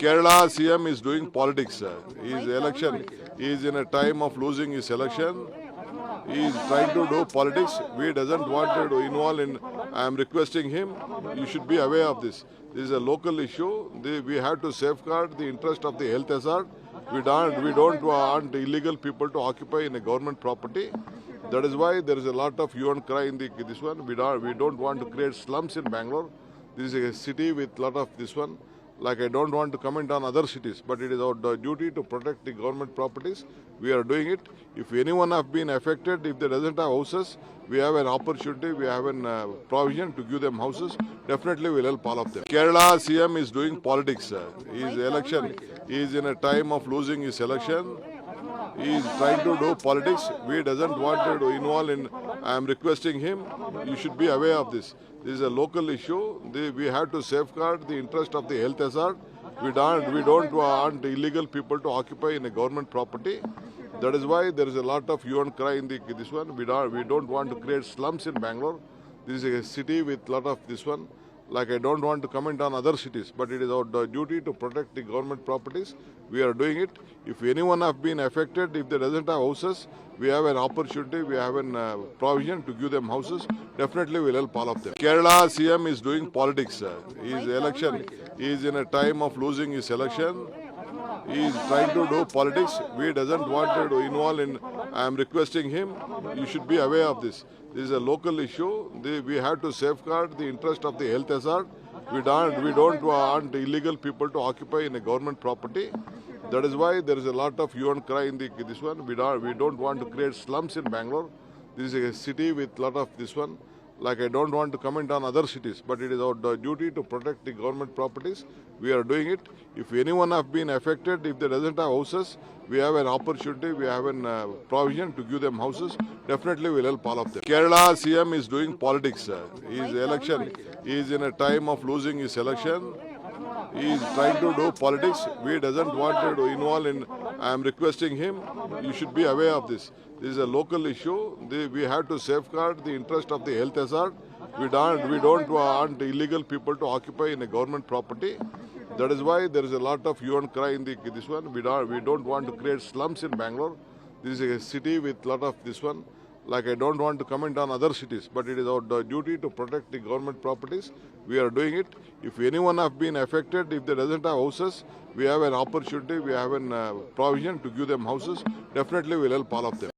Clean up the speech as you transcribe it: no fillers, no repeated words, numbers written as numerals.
Kerala CM is doing politics. His election, he is in a time of losing his election. He is trying to do politics. We doesn't want to involve in. I am requesting him. You should be aware of this. This is a local issue. We have to safeguard the interest of the health hazard. We don't want illegal people to occupy in a government property. That is why there is a lot of hue and cry in this one. We don't want to create slums in Bangalore. This is a city with lot of this one. Like I don't want to comment on other cities, but it is our duty to protect the government properties. We are doing it. If anyone have been affected, if they doesn't have houses, we have an opportunity, we have an provision to give them houses. Definitely we'll help all of them. Kerala CM is doing politics. His election, he is in a time of losing his election. He is trying to do politics. We doesn't want to involve in. I am requesting him. You should be aware of this. This is a local issue. We have to safeguard the interest of the health hazard. We don't want illegal people to occupy in a government property. That is why there is a lot of hue and cry in this one. We don't want to create slums in Bangalore. This is a city with lot of this one. Like I don't want to comment on other cities, but it is our duty to protect the government properties. We are doing it. If anyone have been affected, if they doesn't have houses, we have an opportunity, we have an provision to give them houses. Definitely we'll help all of them. Kerala CM is doing politics. His election, he is in a time of losing his election. He is trying to do politics. We doesn't want to involve in. I am requesting him. You should be aware of this. This is a local issue. We have to safeguard the interest of the health hazard. We don't want illegal people to occupy in a government property. That is why there is a lot of hue and cry in this one. We don't want to create slums in Bangalore. This is a city with lot of this one. Like I don't want to comment on other cities, but it is our duty to protect the government properties. We are doing it. If anyone have been affected, if they doesn't have houses, we have an opportunity, we have an provision to give them houses. Definitely we'll help all of them. Kerala CM is doing politics. His election, he is in a time of losing his election. He is trying to do politics. We doesn't want to involve in. I am requesting him. You should be aware of this. This is a local issue. We have to safeguard the interest of the health hazard. We don't want illegal people to occupy in a government property. That is why there is a lot of hue and cry in this one. We don't want to create slums in Bangalore. This is a city with lot of this one. Like I don't want to comment on other cities, but it is our duty to protect the government properties. We are doing it. If anyone have been affected, if they doesn't have houses, we have an opportunity, we have an provision to give them houses. Definitely we'll help all of them.